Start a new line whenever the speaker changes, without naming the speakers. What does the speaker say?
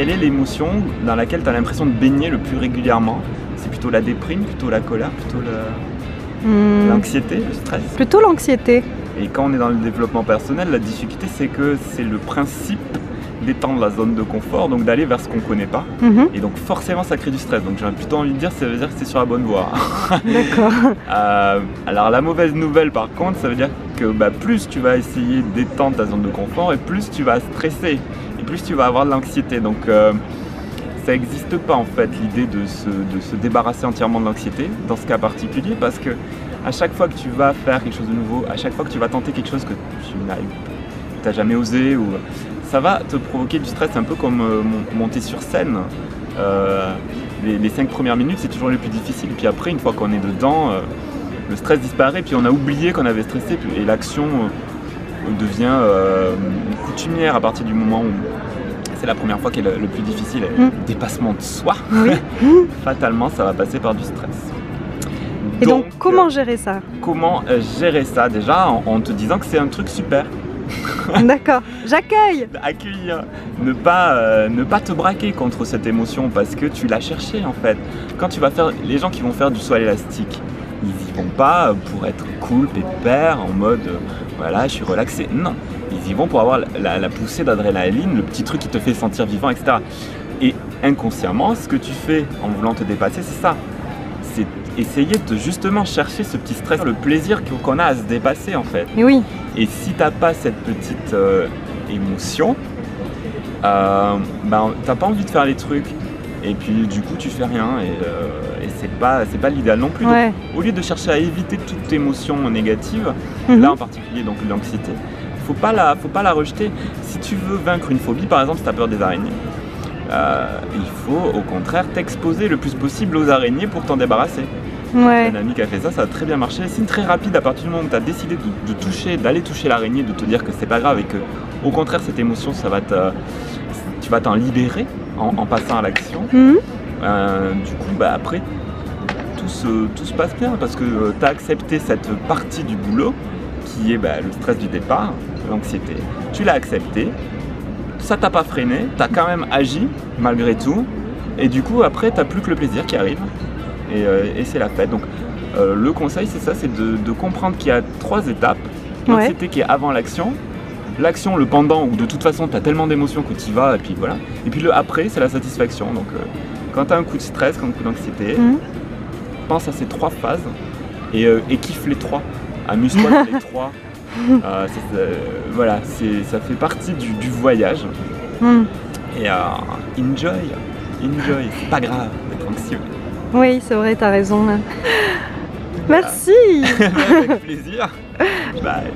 quelle est l'émotion dans laquelle tu as l'impression de baigner le plus régulièrement? C'est plutôt la déprime, plutôt la colère, plutôt l'anxiété, le stress?
Plutôt l'anxiété.
Et quand on est dans le développement personnel, la difficulté c'est que c'est le principe d'étendre la zone de confort, donc d'aller vers ce qu'on ne connaît pas. Et donc forcément ça crée du stress. Donc j'ai plutôt envie de dire, ça veut dire que c'est sur la bonne voie.
D'accord.
Alors la mauvaise nouvelle par contre, ça veut dire que plus tu vas essayer d'étendre ta zone de confort et plus tu vas stresser et plus tu vas avoir de l'anxiété. Donc ça n'existe pas en fait l'idée de se débarrasser entièrement de l'anxiété dans ce cas particulier, parce que à chaque fois que tu vas faire quelque chose de nouveau, à chaque fois que tu vas tenter quelque chose que tu n'as jamais osé, ou ça va te provoquer du stress, un peu comme monter sur scène. Les 5 premières minutes, c'est toujours les plus difficiles. Puis après, une fois qu'on est dedans, le stress disparaît, puis on a oublié qu'on avait stressé, et l'action devient coutumière à partir du moment où c'est la première fois qui est le plus difficile. Le dépassement de soi,
oui.
Fatalement, ça va passer par du stress.
Et donc comment gérer ça?
Comment gérer ça? Déjà, en te disant que c'est un truc super.
D'accord, j'accueille.
Accueillir, ne pas te braquer contre cette émotion parce que tu l'as cherchée en fait. Quand tu vas faire, les gens qui vont faire du saut à l'élastique, ils y vont pas pour être cool, pépère, en mode voilà, je suis relaxé. Non, ils y vont pour avoir la poussée d'adrénaline, le petit truc qui te fait sentir vivant, etc. Et inconsciemment, ce que tu fais en voulant te dépasser, c'est ça. C'est essayer de justement chercher ce petit stress, le plaisir qu'on a à se dépasser en fait.
Et oui.
Et si t'as pas cette petite émotion, t'as pas envie de faire les trucs. Et puis du coup tu fais rien et c'est pas l'idéal non plus.
Ouais.
Donc, au lieu de chercher à éviter toute émotion négative, là en particulier donc l'anxiété, faut pas la rejeter. Si tu veux vaincre une phobie, par exemple si t'as peur des araignées, il faut au contraire t'exposer le plus possible aux araignées pour t'en débarrasser.
Ouais.
J'ai un ami qui a fait ça, ça a très bien marché. C'est très rapide à partir du moment où tu as décidé d'aller toucher l'araignée, de te dire que c'est pas grave et que au contraire cette émotion, tu vas t'en libérer en passant à l'action. Du coup, après, tout se passe bien parce que tu as accepté cette partie du boulot qui est le stress du départ, l'anxiété. Tu l'as accepté, ça t'a pas freiné, tu as quand même agi malgré tout. Et du coup, après, tu n'as plus que le plaisir qui arrive. Et c'est la fête. Donc le conseil c'est ça, c'est de comprendre qu'il y a 3 étapes. L'anxiété qui est avant l'action, l'action le pendant où de toute façon tu as tellement d'émotions que tu y vas et puis voilà. Et puis le après c'est la satisfaction. Donc quand tu as un coup de stress, quand tu as un coup d'anxiété, pense à ces 3 phases et kiffe les 3. Amuse-toi dans les 3. Voilà, ça fait partie du voyage. Et enjoy, c'est pas grave d'être anxieux.
Oui, c'est vrai, t'as raison. Merci.
Avec plaisir. Bye.